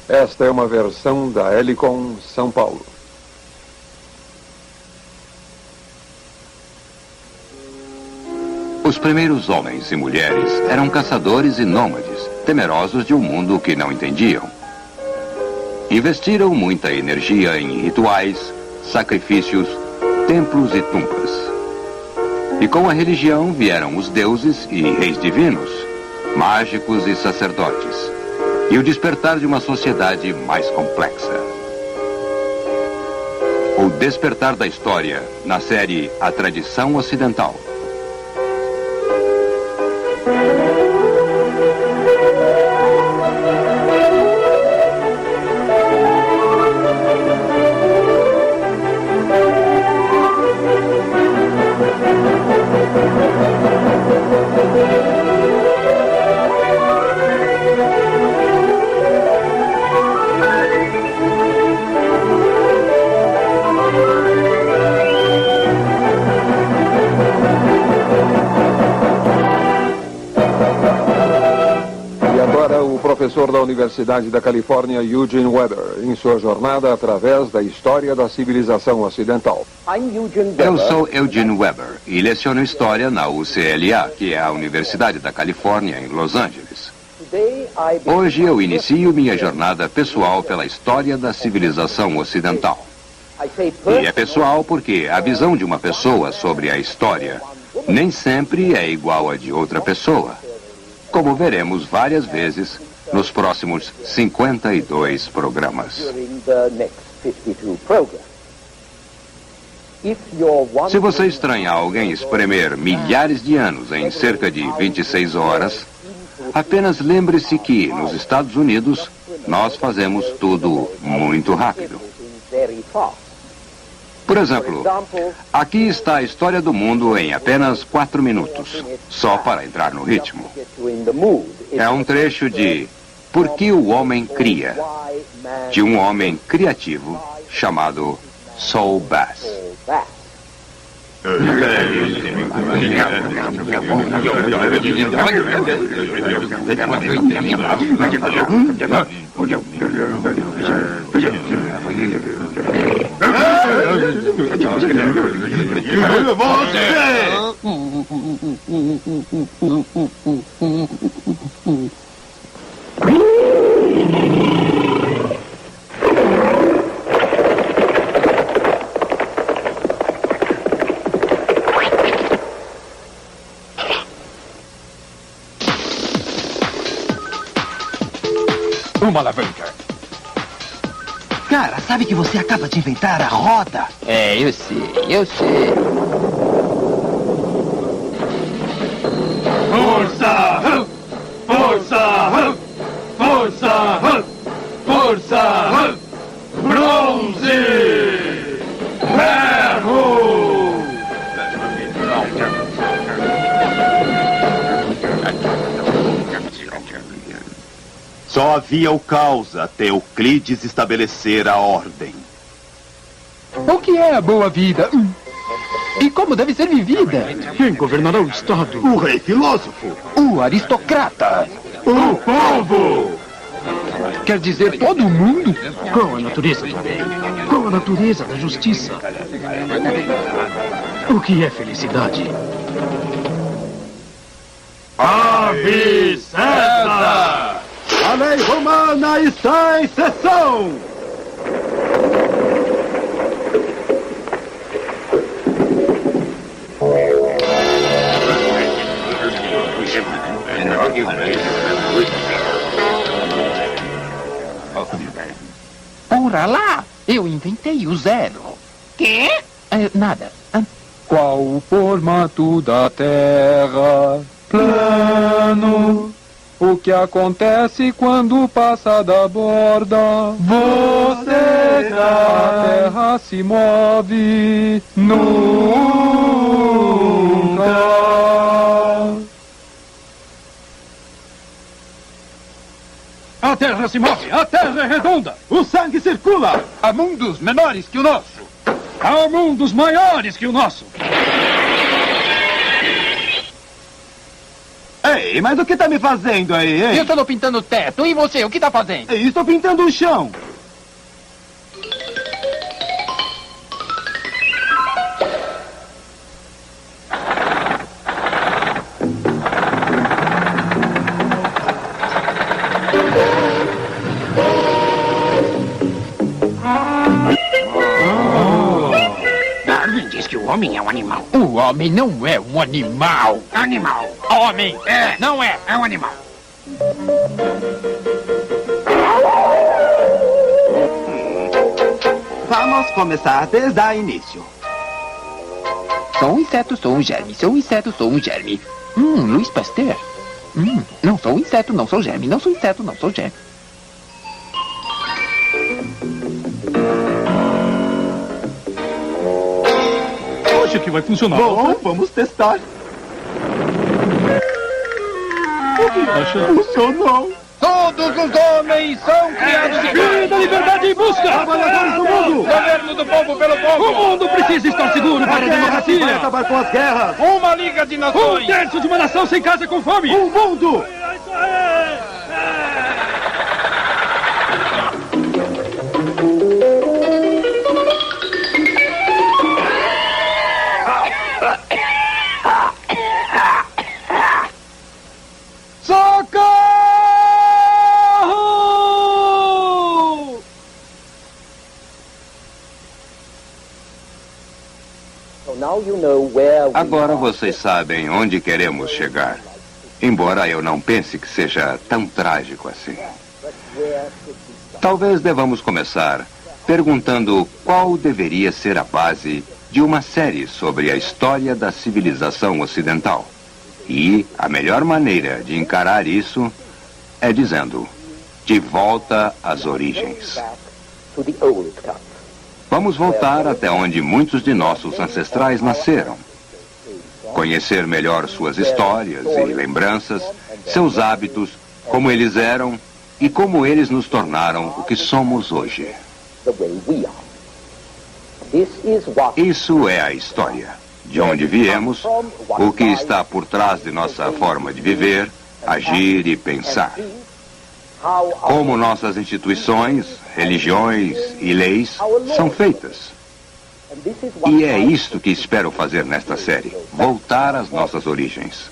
Esta é uma versão da Helicon São Paulo. Os primeiros homens e mulheres eram caçadores e nômades, temerosos de um mundo que não entendiam. Investiram muita energia em rituais, sacrifícios, templos e tumbas. E com a religião vieram os deuses e reis divinos, mágicos e sacerdotes, e o despertar de uma sociedade mais complexa. O despertar da história, na série A Tradição Ocidental. Professor da Universidade da Califórnia, Eugene Weber, em sua jornada através da história da civilização ocidental. Eu sou Eugene Weber e leciono História na UCLA, que é a Universidade da Califórnia, em Los Angeles. Hoje eu inicio minha jornada pessoal pela história da civilização ocidental. E é pessoal porque a visão de uma pessoa sobre a história nem sempre é igual a de outra pessoa, como veremos várias vezes nos próximos 52 programas. Se você estranha alguém espremer milhares de anos em cerca de 26 horas, apenas lembre-se que, nos Estados Unidos, nós fazemos tudo muito rápido. Por exemplo, aqui está a história do mundo em apenas 4 minutos, só para entrar no ritmo. É um trecho de Por que o Homem Cria, de um homem criativo chamado Saul Bass. Uma alavanca. Cara, sabe que você acaba de inventar a roda? É, eu sei. Força! Força! Força! Força! Bronze! Ferro! Só havia o caos até Euclides estabelecer a ordem. O que é a boa vida? E como deve ser vivida? Quem governará o Estado? O rei filósofo. O aristocrata. O povo! Quer dizer todo mundo? Qual a natureza do bem? Qual a natureza da justiça? O que é felicidade? Ave César! A lei romana está em sessão! Ora lá, eu inventei o zero. Quê? Nada. Qual o formato da Terra? Plano. O que acontece quando passa da borda? Você a Terra se move nunca. A Terra se move! A Terra é redonda! O sangue circula! Há mundos menores que o nosso! Há mundos maiores que o nosso! Ei! Ei, mas o que tá me fazendo aí, hein? Eu estou pintando o teto. E você, o que está fazendo? Ei, estou pintando o chão. Darwin diz que o homem é um animal. O homem não é um animal. Animal. Homem não é. É um animal. Vamos começar desde o início. Sou um inseto, sou um germe. Sou um inseto, sou um germe. Luiz Pasteur. Não sou um inseto, não sou germe. Não sou inseto, não sou germe. Acho que vai funcionar. Bom, vamos testar. O que acha? Funcionou. Todos os homens são criados Vida, liberdade e busca! Trabalhadores do mundo. Governo do povo pelo povo. O mundo precisa estar seguro para a Vai democracia. acabar com as guerras. Uma liga de nações. 1/3 de uma nação sem casa com fome. Um mundo. Socorro! Agora vocês sabem onde queremos chegar. Embora eu não pense que seja tão trágico assim. Talvez devamos começar perguntando qual deveria ser a base de uma série sobre a história da civilização ocidental. E a melhor maneira de encarar isso é dizendo: de volta às origens. Vamos voltar até onde muitos de nossos ancestrais nasceram. Conhecer melhor suas histórias e lembranças, seus hábitos, como eles eram e como eles nos tornaram o que somos hoje. Isso é a história. De onde viemos, o que está por trás de nossa forma de viver, agir e pensar. Como nossas instituições, religiões e leis são feitas. E é isto que espero fazer nesta série: voltar às nossas origens.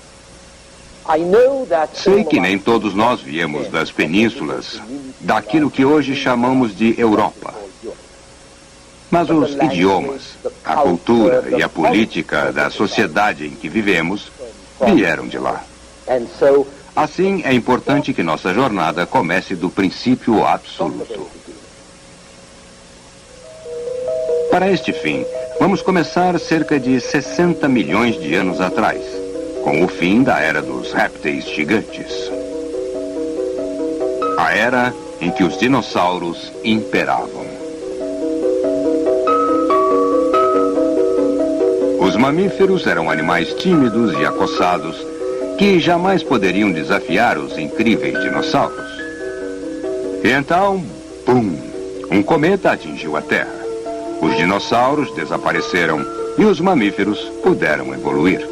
Sei que nem todos nós viemos das penínsulas, daquilo que hoje chamamos de Europa. Mas os idiomas, a cultura e a política da sociedade em que vivemos vieram de lá. Assim, é importante que nossa jornada comece do princípio absoluto. Para este fim, vamos começar cerca de 60 milhões de anos atrás, com o fim da era dos répteis gigantes. A era em que os dinossauros imperavam. Os mamíferos eram animais tímidos e acossados que jamais poderiam desafiar os incríveis dinossauros. E então, pum! Um cometa atingiu a Terra. Os dinossauros desapareceram e os mamíferos puderam evoluir.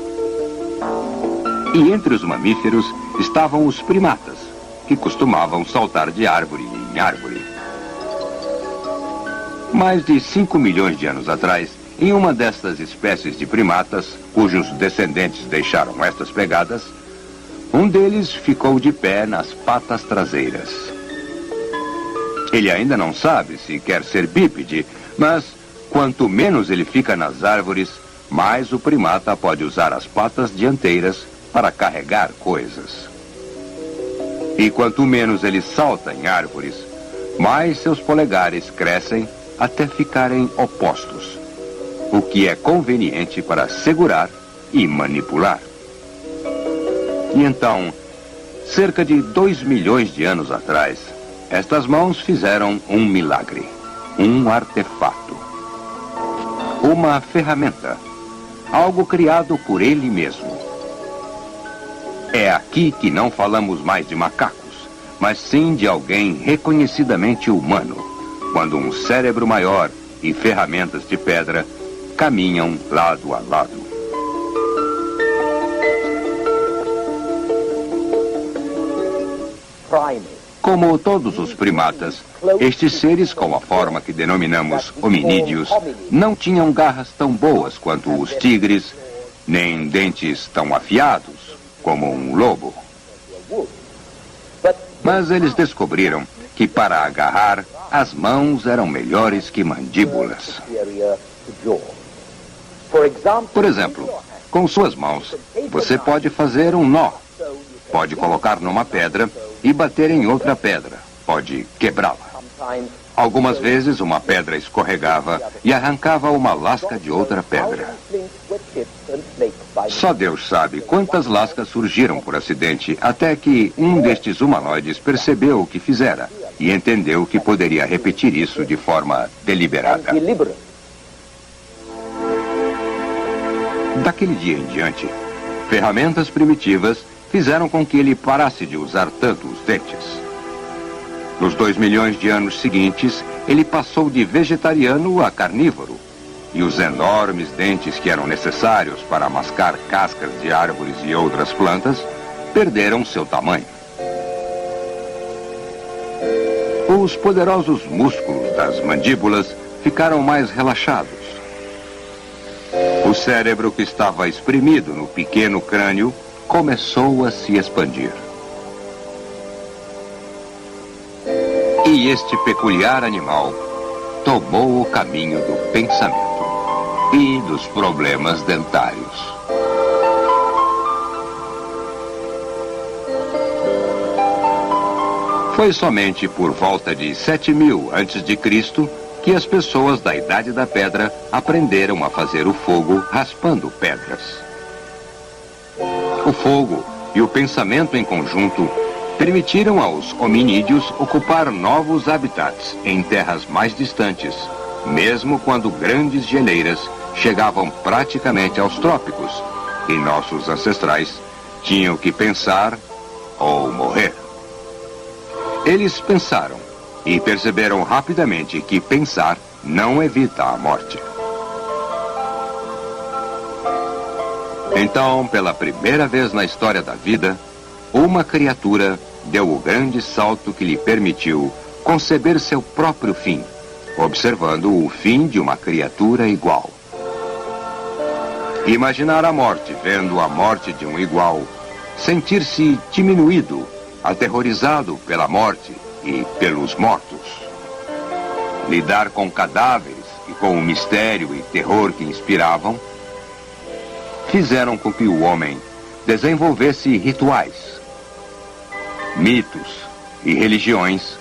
E entre os mamíferos estavam os primatas, que costumavam saltar de árvore em árvore. Mais de 5 milhões de anos atrás, em uma destas espécies de primatas, cujos descendentes deixaram estas pegadas, um deles ficou de pé nas patas traseiras. Ele ainda não sabe se quer ser bípede, mas quanto menos ele fica nas árvores, mais o primata pode usar as patas dianteiras para carregar coisas. E quanto menos ele salta em árvores, mais seus polegares crescem até ficarem opostos, o que é conveniente para segurar e manipular. E então, cerca de 2 milhões de anos atrás, estas mãos fizeram um milagre, um artefato, uma ferramenta, algo criado por ele mesmo. É aqui que não falamos mais de macacos, mas sim de alguém reconhecidamente humano, quando um cérebro maior e ferramentas de pedra caminham lado a lado. Como todos os primatas, estes seres com a forma que denominamos hominídeos não tinham garras tão boas quanto os tigres, nem dentes tão afiados como um lobo. Mas eles descobriram que para agarrar, as mãos eram melhores que mandíbulas. Por exemplo, com suas mãos, você pode fazer um nó. Pode colocar numa pedra e bater em outra pedra. Pode quebrá-la. Algumas vezes uma pedra escorregava e arrancava uma lasca de outra pedra. Só Deus sabe quantas lascas surgiram por acidente até que um destes humanoides percebeu o que fizera e entendeu que poderia repetir isso de forma deliberada. Daquele dia em diante, ferramentas primitivas fizeram com que ele parasse de usar tanto os dentes. Nos 2 milhões de anos seguintes, ele passou de vegetariano a carnívoro. E os enormes dentes que eram necessários para mascar cascas de árvores e outras plantas perderam seu tamanho. Os poderosos músculos das mandíbulas ficaram mais relaxados. O cérebro que estava espremido no pequeno crânio começou a se expandir. E este peculiar animal tomou o caminho do pensamento e dos problemas dentários. Foi somente por volta de 7.000 a.C. que as pessoas da Idade da Pedra aprenderam a fazer o fogo raspando pedras. O fogo e o pensamento em conjunto permitiram aos hominídeos ocupar novos habitats em terras mais distantes, mesmo quando grandes geleiras chegavam praticamente aos trópicos e nossos ancestrais tinham que pensar ou morrer. Eles pensaram e perceberam rapidamente que pensar não evita a morte. Então, pela primeira vez na história da vida, uma criatura deu o grande salto que lhe permitiu conceber seu próprio fim, observando o fim de uma criatura igual. Imaginar a morte vendo a morte de um igual, sentir-se diminuído, aterrorizado pela morte e pelos mortos. Lidar com cadáveres e com o mistério e terror que inspiravam, fizeram com que o homem desenvolvesse rituais, mitos e religiões,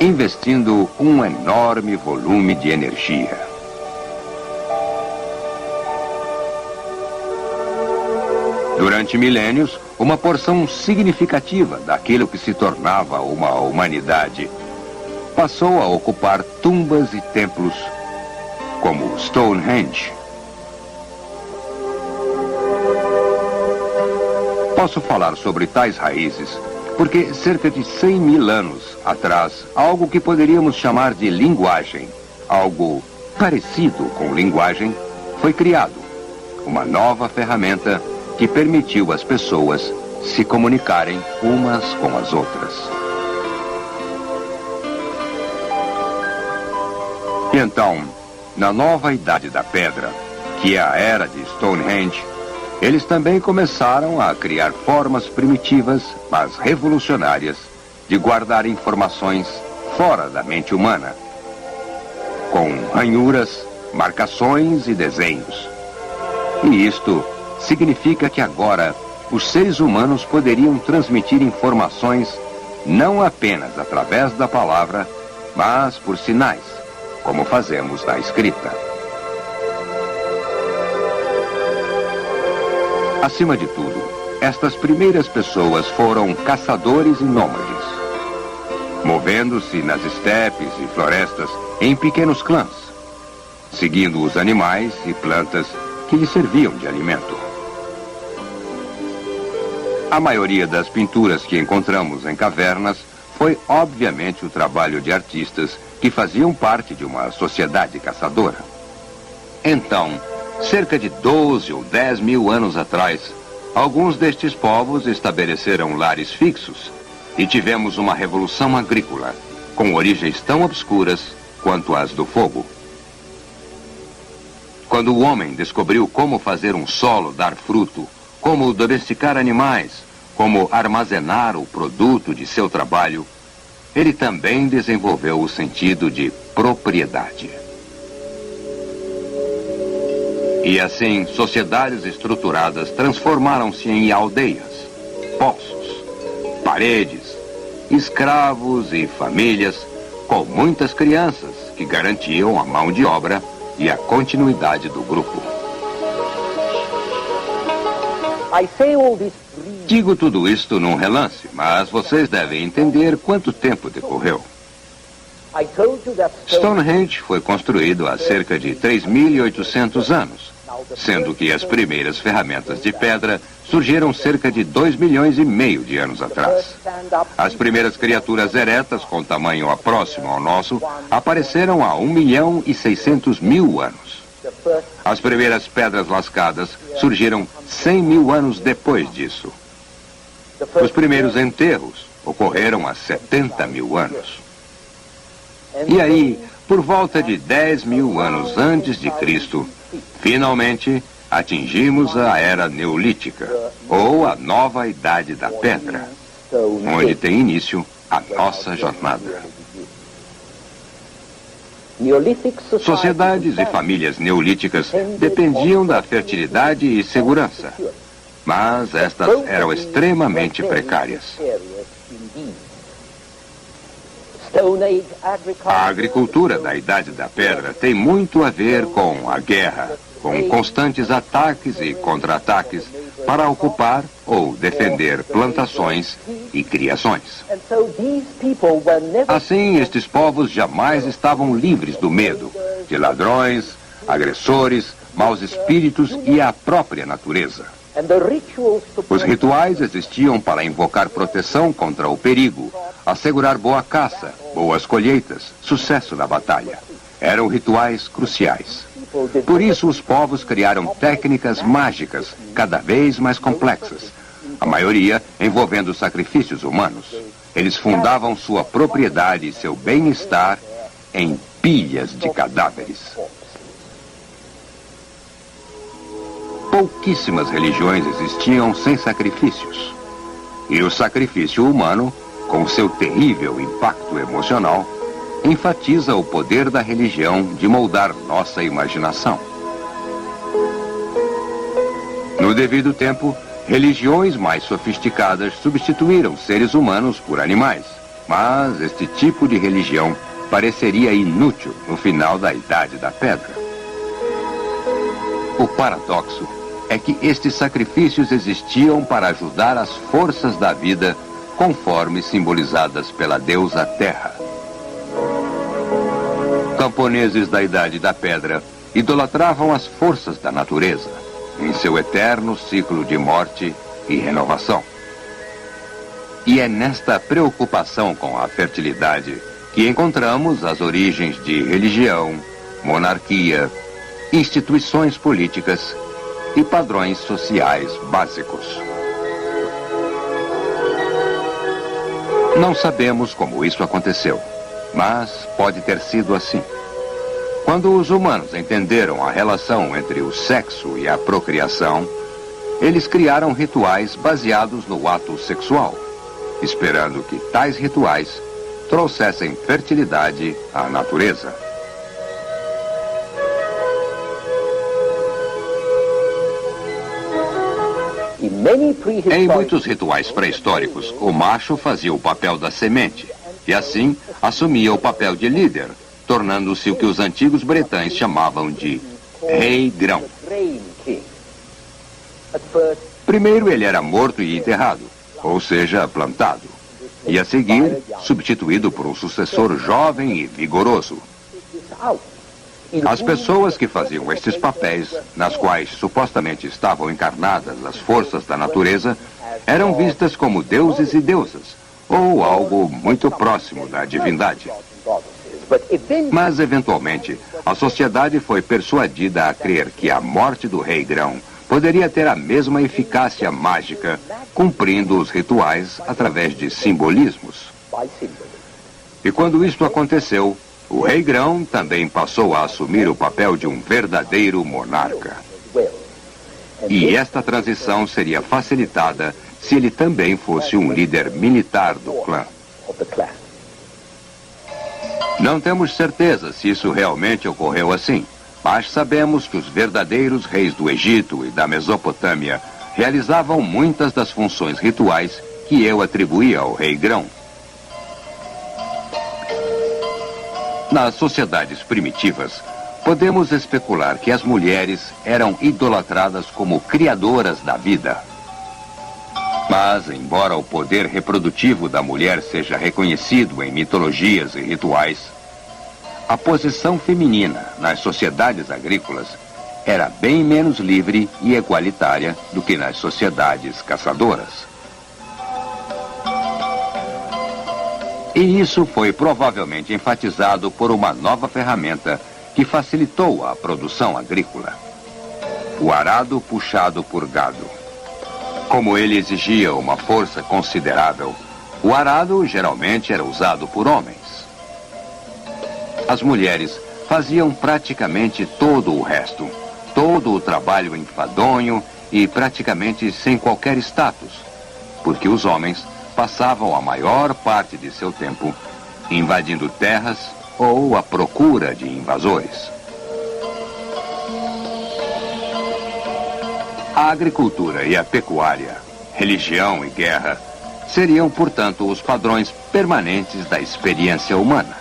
investindo um enorme volume de energia. Durante milênios, uma porção significativa daquilo que se tornava uma humanidade passou a ocupar tumbas e templos como Stonehenge. Posso falar sobre tais raízes porque cerca de 100.000 anos atrás, algo que poderíamos chamar de linguagem, algo parecido com linguagem, foi criado. Uma nova ferramenta que permitiu às pessoas se comunicarem umas com as outras. E então, na nova Idade da Pedra, que é a era de Stonehenge, eles também começaram a criar formas primitivas, mas revolucionárias, de guardar informações fora da mente humana, com ranhuras, marcações e desenhos. E isto significa que agora os seres humanos poderiam transmitir informações não apenas através da palavra, mas por sinais, como fazemos na escrita. Acima de tudo, estas primeiras pessoas foram caçadores e nômades, movendo-se nas estepes e florestas em pequenos clãs, seguindo os animais e plantas que lhes serviam de alimento. A maioria das pinturas que encontramos em cavernas foi obviamente o trabalho de artistas que faziam parte de uma sociedade caçadora. Então, cerca de 12 ou 10.000 anos atrás, alguns destes povos estabeleceram lares fixos E tivemos uma revolução agrícola, com origens tão obscuras quanto as do fogo. Quando o homem descobriu como fazer um solo dar fruto, como domesticar animais, como armazenar o produto de seu trabalho, ele também desenvolveu o sentido de propriedade. E assim, sociedades estruturadas transformaram-se em aldeias, poços, paredes, escravos e famílias, com muitas crianças que garantiam a mão de obra e a continuidade do grupo. Digo tudo isto num relance, mas vocês devem entender quanto tempo decorreu. Stonehenge foi construído há cerca de 3.800 anos, sendo que as primeiras ferramentas de pedra surgiram cerca de 2,5 milhões de anos atrás. As primeiras criaturas eretas com tamanho próximo ao nosso apareceram há 1.600.000 anos. As primeiras pedras lascadas surgiram 100.000 anos depois disso. Os primeiros enterros ocorreram há 70.000 anos. E aí, por volta de 10.000 anos antes de Cristo, finalmente atingimos a Era Neolítica, ou a Nova Idade da Pedra, onde tem início a nossa jornada. Sociedades e famílias neolíticas dependiam da fertilidade e segurança, mas estas eram extremamente precárias. A agricultura da Idade da Pedra tem muito a ver com a guerra, com constantes ataques e contra-ataques para ocupar ou defender plantações e criações. Assim, estes povos jamais estavam livres do medo de ladrões, agressores, maus espíritos e a própria natureza. Os rituais existiam para invocar proteção contra o perigo, assegurar boa caça, boas colheitas, sucesso na batalha. Eram rituais cruciais. Por isso, os povos criaram técnicas mágicas cada vez mais complexas, a maioria envolvendo sacrifícios humanos. Eles fundavam sua propriedade e seu bem-estar em pilhas de cadáveres. Pouquíssimas religiões existiam sem sacrifícios. E o sacrifício humano, com seu terrível impacto emocional, enfatiza o poder da religião de moldar nossa imaginação. No devido tempo, religiões mais sofisticadas substituíram seres humanos por animais, mas este tipo de religião pareceria inútil no final da Idade da Pedra. O paradoxo é que estes sacrifícios existiam para ajudar as forças da vida, conforme simbolizadas pela deusa Terra. Camponeses da Idade da Pedra idolatravam as forças da natureza, em seu eterno ciclo de morte e renovação. E é nesta preocupação com a fertilidade que encontramos as origens de religião, monarquia, instituições políticas e padrões sociais básicos. Não sabemos como isso aconteceu, mas pode ter sido assim. Quando os humanos entenderam a relação entre o sexo e a procriação, eles criaram rituais baseados no ato sexual, esperando que tais rituais trouxessem fertilidade à natureza. Em muitos rituais pré-históricos, o macho fazia o papel da semente e assim assumia o papel de líder, tornando-se o que os antigos bretães chamavam de rei grão. Primeiro ele era morto e enterrado, ou seja, plantado, e a seguir substituído por um sucessor jovem e vigoroso. As pessoas que faziam estes papéis, nas quais supostamente estavam encarnadas as forças da natureza, eram vistas como deuses e deusas, ou algo muito próximo da divindade. Mas, eventualmente, a sociedade foi persuadida a crer que a morte do rei grão poderia ter a mesma eficácia mágica cumprindo os rituais através de simbolismos. E quando isto aconteceu, o rei Grão também passou a assumir o papel de um verdadeiro monarca. E esta transição seria facilitada se ele também fosse um líder militar do clã. Não temos certeza se isso realmente ocorreu assim, mas sabemos que os verdadeiros reis do Egito e da Mesopotâmia realizavam muitas das funções rituais que eu atribuía ao rei Grão. Nas sociedades primitivas, podemos especular que as mulheres eram idolatradas como criadoras da vida. Mas, embora o poder reprodutivo da mulher seja reconhecido em mitologias e rituais, a posição feminina nas sociedades agrícolas era bem menos livre e igualitária do que nas sociedades caçadoras. E isso foi provavelmente enfatizado por uma nova ferramenta que facilitou a produção agrícola: o arado puxado por gado. Como ele exigia uma força considerável, o arado geralmente era usado por homens. As mulheres faziam praticamente todo o resto, todo o trabalho enfadonho e praticamente sem qualquer status, porque os homens passavam a maior parte de seu tempo invadindo terras ou à procura de invasores. A agricultura e a pecuária, religião e guerra seriam, portanto, os padrões permanentes da experiência humana.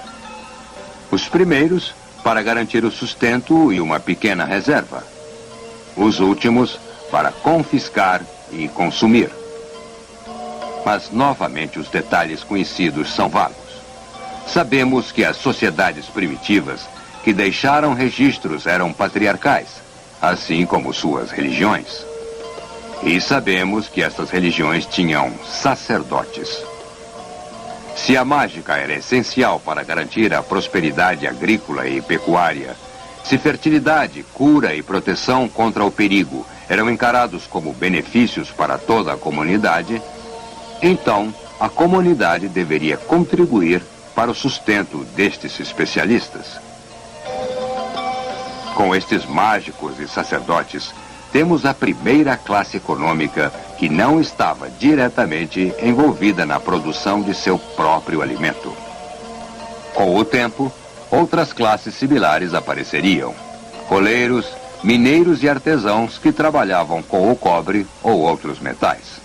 Os primeiros para garantir o sustento e uma pequena reserva. Os últimos para confiscar e consumir. Mas, novamente, os detalhes conhecidos são vagos. Sabemos que as sociedades primitivas que deixaram registros eram patriarcais, assim como suas religiões. E sabemos que essas religiões tinham sacerdotes. Se a mágica era essencial para garantir a prosperidade agrícola e pecuária, se fertilidade, cura e proteção contra o perigo eram encarados como benefícios para toda a comunidade, então a comunidade deveria contribuir para o sustento destes especialistas. Com estes mágicos e sacerdotes, temos a primeira classe econômica que não estava diretamente envolvida na produção de seu próprio alimento. Com o tempo, outras classes similares apareceriam: coleiros, mineiros e artesãos que trabalhavam com o cobre ou outros metais.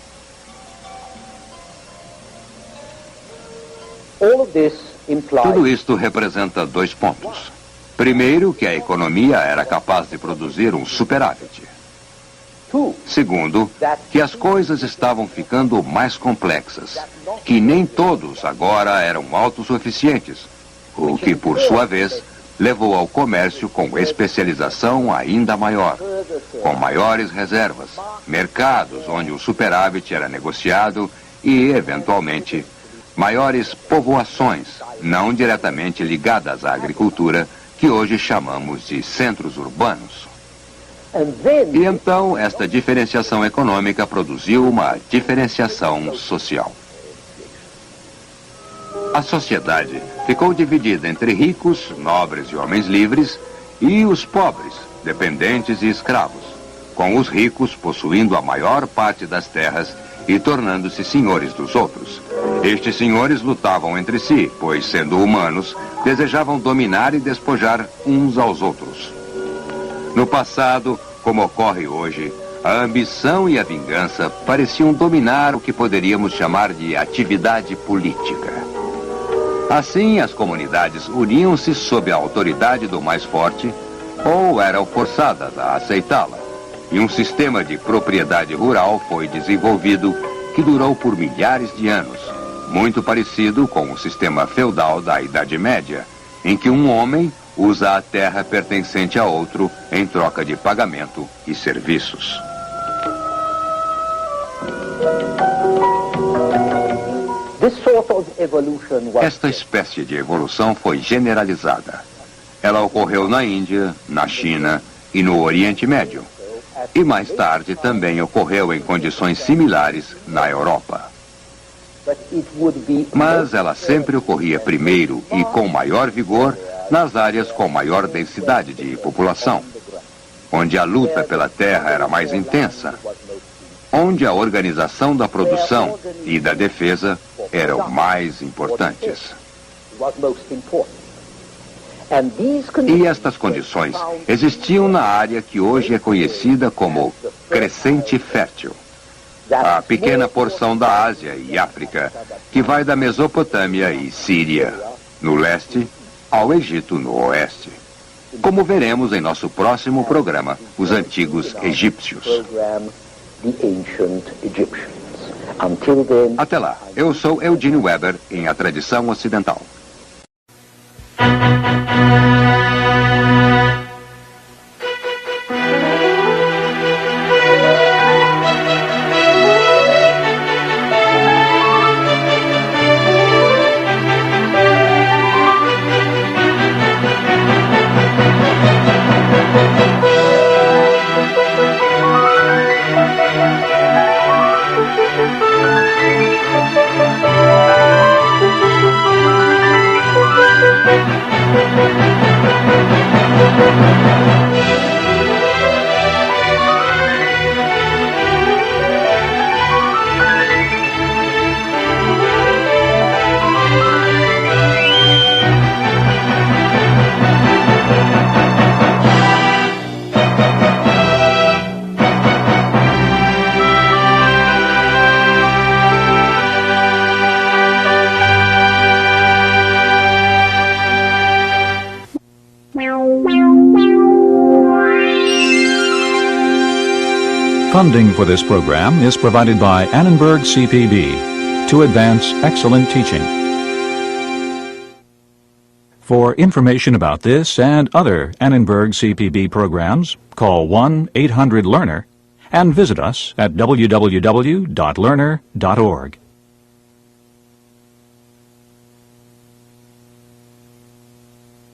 Tudo isto representa 2 pontos. Primeiro, que a economia era capaz de produzir um superávit. Segundo, que as coisas estavam ficando mais complexas, que nem todos agora eram autossuficientes, o que, por sua vez, levou ao comércio com especialização ainda maior, com maiores reservas, mercados onde o superávit era negociado e, eventualmente, maiores povoações, não diretamente ligadas à agricultura, que hoje chamamos de centros urbanos. E então, esta diferenciação econômica produziu uma diferenciação social. A sociedade ficou dividida entre ricos, nobres e homens livres, e os pobres, dependentes e escravos, com os ricos possuindo a maior parte das terras e tornando-se senhores dos outros. Estes senhores lutavam entre si, pois, sendo humanos, desejavam dominar e despojar uns aos outros. No passado, como ocorre hoje, a ambição e a vingança pareciam dominar o que poderíamos chamar de atividade política. Assim, as comunidades uniam-se sob a autoridade do mais forte ou eram forçadas a aceitá-la. E um sistema de propriedade rural foi desenvolvido que durou por milhares de anos, muito parecido com o sistema feudal da Idade Média, em que um homem usa a terra pertencente a outro em troca de pagamento e serviços. Esta espécie de evolução foi generalizada. Ela ocorreu na Índia, na China e no Oriente Médio. E mais tarde também ocorreu em condições similares na Europa. Mas ela sempre ocorria primeiro e com maior vigor nas áreas com maior densidade de população, onde a luta pela terra era mais intensa, onde a organização da produção e da defesa eram mais importantes. E estas condições existiam na área que hoje é conhecida como Crescente Fértil, a pequena porção da Ásia e África que vai da Mesopotâmia e Síria, no leste, ao Egito, no oeste. Como veremos em nosso próximo programa, os antigos egípcios. Até lá, eu sou Eugene Weber, em A Tradição Ocidental. Funding for this program is provided by Annenberg CPB to advance excellent teaching. For information about this and other Annenberg CPB programs, call 1-800-LEARNER and visit us at www.learner.org.